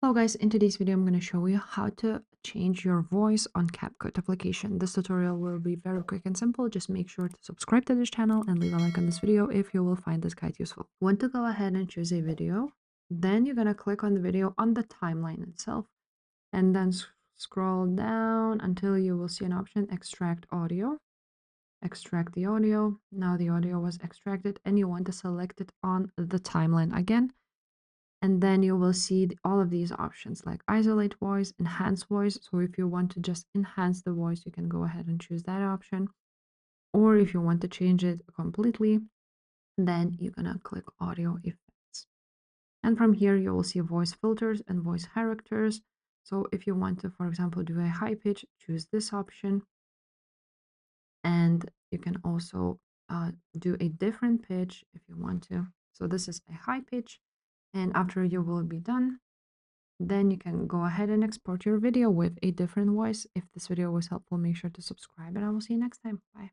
Hello guys, in today's video I'm going to show you how to change your voice on Capcut application. This tutorial will be very quick and simple. Just make sure to subscribe to this channel and leave a like on this video if you will find this guide useful. Want to go ahead and choose a video. Then you're going to click on the video on the timeline itself and then scroll down until you will see an option extract audio. Extract the audio. Now the audio was extracted and you want to select it on the timeline again. And then you will see all of these options like isolate voice, enhance voice. So if you want to just enhance the voice, you can go ahead and choose that option. Or if you want to change it completely, then you're gonna click audio effects. And from here, you will see voice filters and voice characters. So if you want to, for example, do a high pitch, choose this option. And you can also do a different pitch if you want to. So this is a high pitch. And after you will be done, then you can go ahead and export your video with a different voice. If this video was helpful, make sure to subscribe and I will see you next time. Bye.